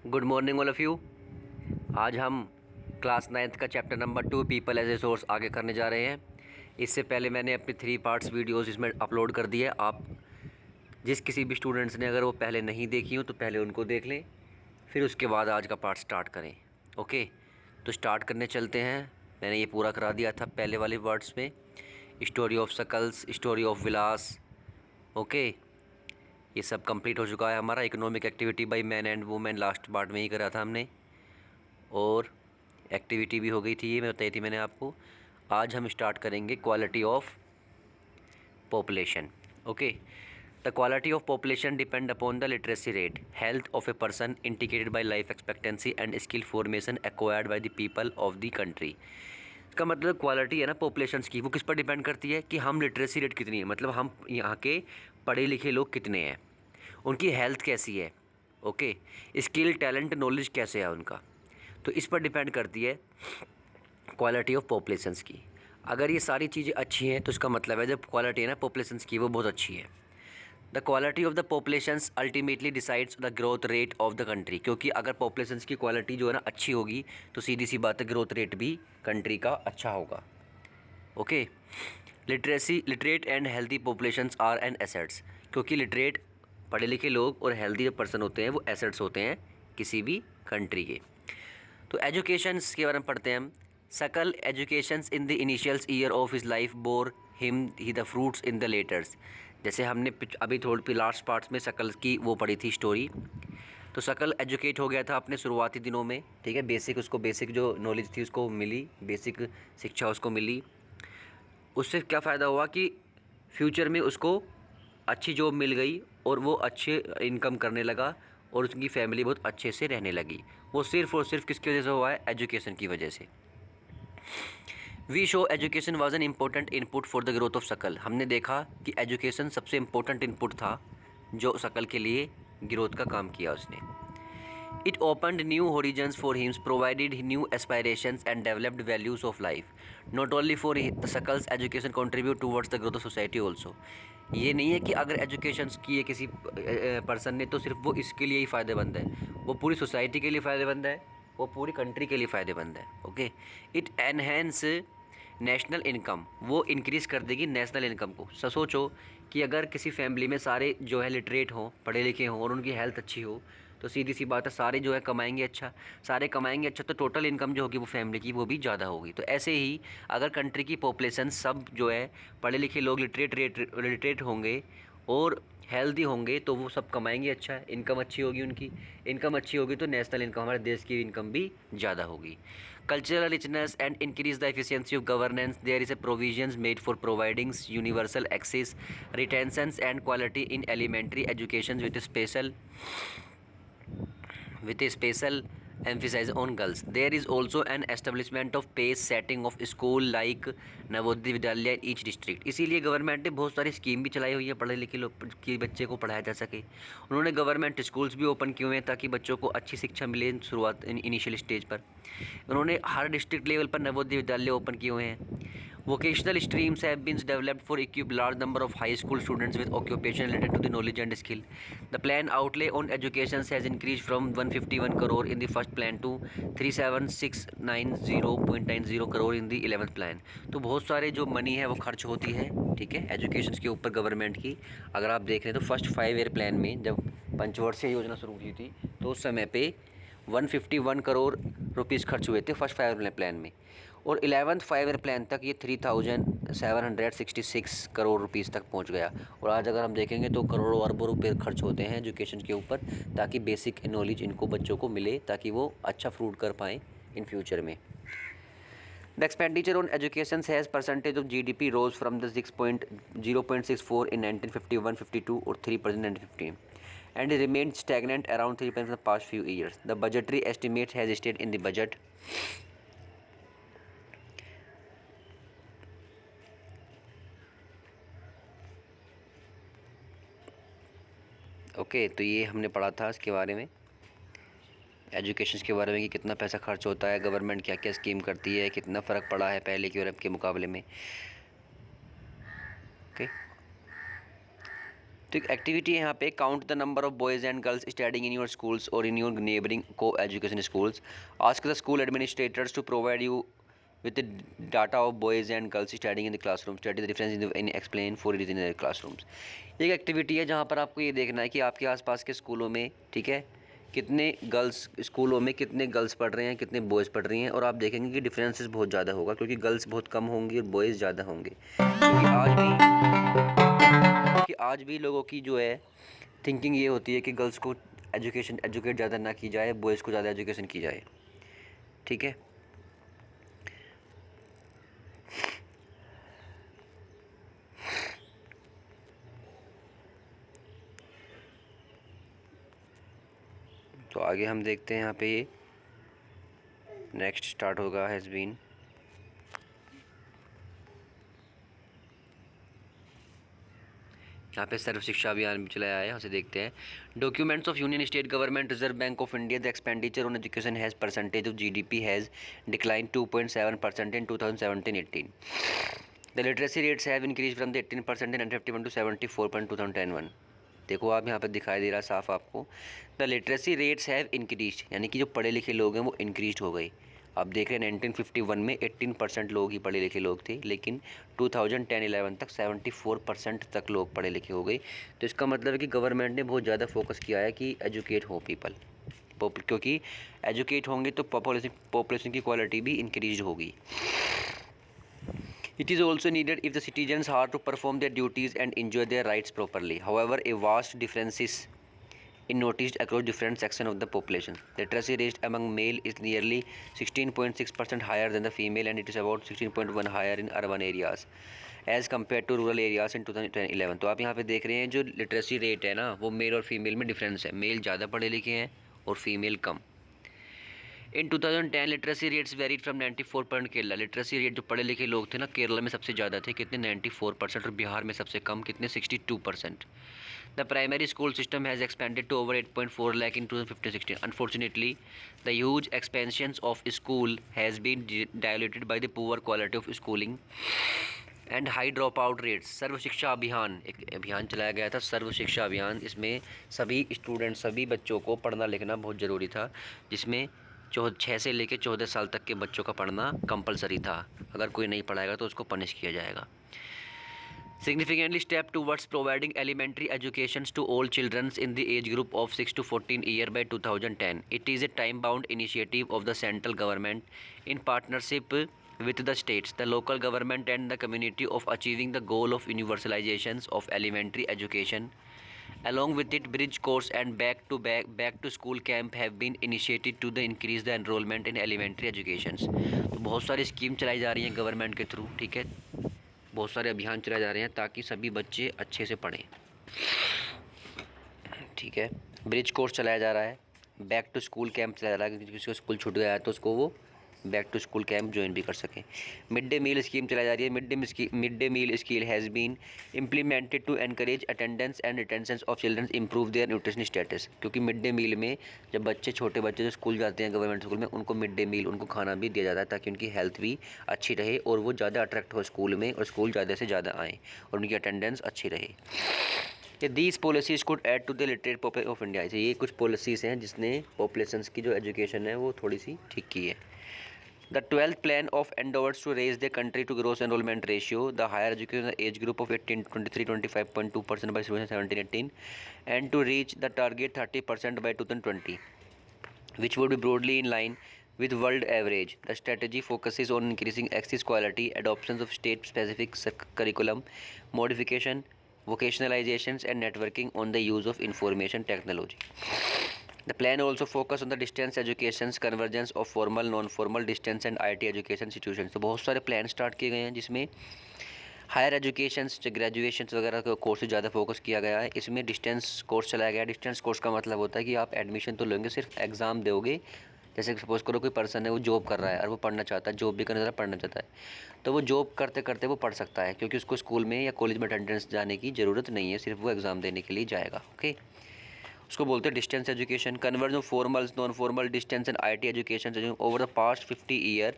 Good morning all of you. आज हम class 9th का chapter number 2 people as a source आगे करने जा रहे हैं। इससे पहले मैंने अपनी 3 पार्ट्स वीडियोस इसमें अपलोड कर दी है। आप जिस किसी भी स्टूडेंट्स ने अगर वो पहले नहीं देखी हो तो पहले उनको देख लें, फिर उसके बाद आज का पार्ट स्टार्ट करें। ओके, तो स्टार्ट करने चलते हैं। मैंने ये पूरा करा दिया था पहले वाले वर्ड्स में, स्टोरी ऑफ सकल्स, स्टोरी ऑफ विलास। ओके, ये सब कंप्लीट हो चुका है हमारा। Economic activity by man and women last part में ही करा था हमने, और एक्टिविटी भी हो गई थी, ये मैं बताई थी मैंने आपको। आज हम स्टार्ट करेंगे quality of population. Okay, the quality of population depend upon the literacy rate, health of a person indicated by life expectancy and skill formation acquired by the people of the country. इसका मतलब quality है ना populations की, वो किस पर depend करती है कि हम लिटरेसी रेट कितनी है, मतलब हम यहाँ के पढ़े लिखे लोग कितने हैं, उनकी हेल्थ कैसी है, ओके, स्किल टैलेंट नॉलेज कैसे है उनका, तो इस पर डिपेंड करती है क्वालिटी ऑफ पॉपुलेशंस की। अगर ये सारी चीज़ें अच्छी हैं तो इसका मतलब है जब क्वालिटी है ना पॉपुलेशंस की वो बहुत अच्छी है। The quality of the populations ultimately decides the growth rate of the country, क्योंकि अगर पॉपुलेशंस की क्वालिटी जो है ना अच्छी होगी तो सीधी सी बात है ग्रोथ रेट भी कंट्री का अच्छा होगा। Okay, literate and healthy populations are an assets, क्योंकि लिटरेट पढ़े लिखे लोग और हेल्दी जो पर्सन होते हैं वो एसेट्स होते हैं किसी भी कंट्री के। तो एजुकेशंस के बारे में पढ़ते हैं हम। सकल educations in the initials year of his life bore him he the fruits in the letters. जैसे हमने अभी थोड़ी लास्ट पार्ट्स में सकल की वो पढ़ी थी स्टोरी। तो सकल एजुकेट हो गया था अपने शुरुआती दिनों में, ठीक है, बेसिक जो नॉलेज थी उसको मिली, बेसिक शिक्षा उसको मिली। उससे क्या फ़ायदा हुआ कि फ्यूचर में उसको अच्छी जॉब मिल गई और वो अच्छे इनकम करने लगा और उसकी फैमिली बहुत अच्छे से रहने लगी। वो सिर्फ़ और सिर्फ किसकी वजह से हुआ है? एजुकेशन की वजह से। We show education was an important input for the growth of सकल। हमने देखा कि एजुकेशन सबसे इम्पोर्टेंट इनपुट था जो सकल के लिए ग्रोथ का काम किया उसने। It opened new horizons for him, provided new aspirations and developed values of life. Not only for the Sakal's education contribute towards the growth of society also. ये नहीं है कि अगर एजुकेशन की है किसी पर्सन ने तो सिर्फ वो इसके लिए ही फ़ायदेमंद है, वो पूरी सोसाइटी के लिए फ़ायदेमंद है, वो पूरी कंट्री के लिए फ़ायदेमंद है। Okay, it enhance national income, वो इंक्रीज़ कर देगी नेशनल इनकम को। सोचो कि अगर किसी फैमिली में सारे जो है लिटरेट हों, पढ़े लिखे हों और उनकी हेल्थ अच्छी हो तो सीधी सी बात है सारे जो है कमाएंगे अच्छा, सारे कमाएंगे अच्छा तो टोटल इनकम जो होगी वो फैमिली की वो भी ज़्यादा होगी। तो ऐसे ही अगर कंट्री की पॉपुलेशन सब जो है पढ़े लिखे लोग लिटरेट होंगे और हेल्दी होंगे तो वो सब कमाएंगे अच्छा, इनकम अच्छी होगी, उनकी इनकम अच्छी होगी तो नेशनल इनकम हमारे देश की इनकम भी ज़्यादा होगी। Cultural richness and increase the efficiency of governance, there is a provisions made for providing universal access, retentions and quality in elementary education with a special emphasis on girls. There is also an establishment of pace setting of school like Navodaya Vidyalaya in each district. इसीलिए government ने बहुत सारी scheme भी चलाई हुई है पढ़े लिखे लोग कि बच्चे को पढ़ाया जा सके। उन्होंने गवर्नमेंट स्कूल्स भी ओपन किए हुए हैं ताकि बच्चों को अच्छी शिक्षा मिले शुरुआत इनिशियल स्टेज पर। उन्होंने हर डिस्ट्रिक्ट लेवल पर नवोदय विद्यालय ओपन किए हुए हैं। Vocational streams have been developed for equip large number of high school students with occupation related to the knowledge and skill. The plan outlay on education has increased from 151 crore in the first plan to 37690.90 crore in the 11th plan. तो बहुत सारे जो money है वो खर्च होती है, ठीक है, एजुकेशन के ऊपर गवर्नमेंट की। अगर आप देख रहे हैं तो फर्स्ट 5 ईयर प्लान में जब पंचवर्षीय योजना शुरू की थी तो उस समय पे 151 करोड़ रुपीज़ खर्च हुए थे फर्स्ट 5 ईयर प्लान में, और 11th 5 ईयर प्लान तक ये 3766 करोड़ रुपीज़ तक पहुंच गया। और आज अगर हम देखेंगे तो करोड़ों अरबों रुपए खर्च होते हैं एजुकेशन के ऊपर ताकि बेसिक नॉलेज इनको बच्चों को मिले ताकि वो अच्छा फ्रूट कर पाएँ इन फ्यूचर में। The expenditure on education as percentage of GDP rose from the 0.64 in 1951-52 or 3% in 1915 and remained stagnant around 3% for the past few years. The budgetary estimate has stated in the budget okay, तो ये हमने पढ़ा था इसके बारे में, education के बारे में कि कितना पैसा खर्च होता है, गवर्नमेंट क्या क्या स्कीम करती है, कितना फ़र्क पड़ा है पहले की और अब के मुकाबले में। ओके, तो एक एक्टिविटी है यहाँ पे, count the number of boys and girls studying in your schools और in your neighbouring coeducation schools. Ask the school administrators to provide you with the data of boys and girls studying in the classroom, study the difference in explain for it in the classrooms। एक activity है जहाँ पर आपको ये देखना है कि आपके आसपास के स्कूलों में, ठीक है, कितने गर्ल्स स्कूलों में कितने गर्ल्स पढ़ रहे हैं, कितने बॉयज़ पढ़ रही हैं, और आप देखेंगे कि डिफरेंसेस बहुत ज़्यादा होगा क्योंकि गर्ल्स बहुत कम होंगी और बॉयज़ ज़्यादा होंगे। क्योंकि आज भी लोगों की जो है थिंकिंग ये होती है कि गर्ल्स को एजुकेट ज़्यादा ना की जाए, बॉयज़ को ज़्यादा एजुकेशन की जाए, ठीक है। तो आगे हम देखते हैं यहाँ पे ये नेक्स्ट स्टार्ट होगा हैज़ बीन। यहाँ पे सर्व शिक्षा अभियान भी चलाया है, यहाँ से देखते हैं। Documents of union state government reserve bank of India, the expenditure on education has percentage of GDP has decline 2.7% in 2017-18। The literacy rates have increase from the 18% in 1951 to 74% 2010-1। देखो आप यहाँ पर दिखाई दे रहा है साफ आपको, the literacy rates have increase, यानी कि जो पढ़े लिखे लोग हैं वो इंक्रीज हो गई। आप देख रहे हैं 1951 में 18% लोग ही पढ़े लिखे लोग थे, लेकिन 2010-11 तक 74% तक लोग पढ़े लिखे हो गए। तो इसका मतलब है कि गवर्नमेंट ने बहुत ज़्यादा फोकस किया है कि एजुकेट हो पीपल, क्योंकि एजुकेट होंगे तो पॉपुलेशन की क्वालिटी भी इंक्रीज होगी। It is also needed if the citizens are to perform their duties and enjoy their rights properly. However, a vast differences in noticed across different sections of the population. Literacy rate among male is nearly 16.6% higher than the female, and it is about 16.1 higher in urban areas as compared to rural areas in 2011। तो आप यहाँ पे देख रहे हैं जो literacy rate है ना, वो मेल और फीमेल में डिफरेंस है, मेल ज़्यादा पढ़े लिखे हैं और female come. In 2010 literacy rates varied from 94% Kerala. Literacy rate जो पढ़े लिखे लोग थे ना केरला में सबसे ज़्यादा थे, कितने 94%, और बिहार में सबसे कम कितने 62%। The primary school system has expanded to over 8.4 lakh in 2015-16। Unfortunately the huge expansion of school has been diluted by the poor quality of schooling and high drop out rates. Sarva Shiksha Abhiyan, एक अभियान चलाया गया था, सर्व शिक्षा अभियान। इसमें सभी स्टूडेंट, सभी बच्चों को पढ़ना लिखना बहुत ज़रूरी था, जिसमें 6 से लेकर 14 साल तक के बच्चों का पढ़ना कंपलसरी था। अगर कोई नहीं पढ़ाएगा तो उसको पनिश किया जाएगा। Significantly step towards providing elementary educations to all children in the age group of 6 to 14 year by 2010. It is a time-bound initiative of the central government in partnership with the states, the local government and the community of achieving the goal of universalization of elementary education. Along with it, bridge course and back to school camp have been initiated to increase the enrollment in elementary educations। तो बहुत सारी scheme चलाई जा रही हैं government के through, ठीक है, बहुत सारे अभियान चलाए जा रहे हैं ताकि सभी बच्चे अच्छे से पढ़ें, ठीक है। ब्रिज कोर्स चलाया जा रहा है, बैक टू स्कूल कैंप चलाया जा रहा है, किसी को स्कूल छूट गया है तो उसको वो back to school camp join भी कर सकें। मिड डे मील स्कीम चलाई जा रही है। Mid day meal scheme has been implemented to encourage attendance and retention of children, improve their nutrition status. क्योंकि मिड डे मील में जब बच्चे, छोटे बच्चे जो स्कूल जाते हैं गवर्नमेंट स्कूल में, उनको मिड डे मील, उनको खाना भी दिया जाता है ताकि उनकी हेल्थ भी अच्छी रहे और वो ज़्यादा अट्रैक्ट हो स्कूल में और स्कूल ज़्यादा से ज़्यादा आएँ और उनकी अटेंडेंस अच्छी रहे। These policies could add to the literate population of India. ये कुछ पॉलिसीज़ हैं जिसने पॉपुलेशन की जो एजुकेशन है वो थोड़ी सी ठीक की है। The 12th plan of endeavors to raise the country to gross enrollment ratio, the higher education age group of 18 to 23, 25.2% by 2017-18, and to reach the target 30% by 2020, which would be broadly in line with world average. The strategy focuses on increasing access quality, adoption of state-specific curriculum, modification, vocationalizations, and networking on the use of information technology. The plan also focus on the distance education, convergence of formal, non-formal, distance and IT education institutions। तो बहुत सारे plan start किए गए हैं जिसमें higher education, graduation वगैरह का course ज़्यादा फोकस किया गया है। इसमें डिस्टेंस कोर्स चलाया गया है। डिस्टेंस कोर्स का मतलब होता है कि आप एडमिशन तो लेंगे, सिर्फ एग्ज़ाम दोगे। जैसे सपोज़ करो कोई पर्सन है वो जॉब कर रहा है और वो पढ़ना चाहता है, जॉब भी करना चाहता है, पढ़ना चाहता है, तो वो जॉब करते करते वो पढ़ सकता है क्योंकि उसको स्कूल में या कॉलेज में अटेंडेंस जाने की ज़रूरत नहीं है, सिर्फ वो एग्ज़ाम देने के लिए जाएगा। ओके, उसको बोलते हैं distance education. Conversion of formal, non formal, distance and IT education over the past 50 year.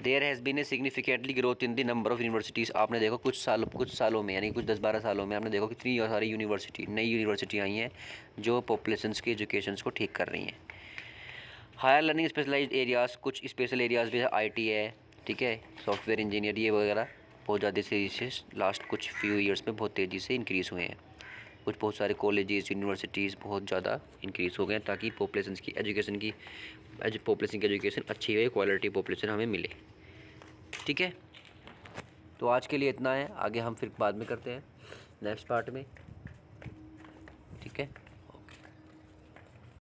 There has been a significantly growth in the number of universities. आपने देखो कुछ सालों में, यानी कुछ 10-12 सालों में आपने देखो कितनी सारी नई यूनिवर्सिटी आई हैं जो पॉपुलेशंस के एजुकेशंस को ठीक कर रही हैं। हायर लर्निंग स्पेशलाइज्ड एरियाज़, कुछ स्पेशल एरियाज़ भी है, IT है, ठीक है, सॉफ्टवेयर इंजीनियर, ये वगैरह बहुत ज़्यादा तेज़ी से लास्ट कुछ फ्यू ईयर्स में बहुत तेज़ी से इंक्रीज़ हुए हैं। बहुत सारे कॉलेजेस, यूनिवर्सिटीज़ बहुत ज़्यादा इंक्रीज़ हो गए हैं ताकि पॉपुलेशन की एजुकेशन अच्छी है, क्वालिटी पॉपुलेशन हमें मिले। ठीक है, तो आज के लिए इतना है, आगे हम फिर बाद में करते हैं नेक्स्ट पार्ट में।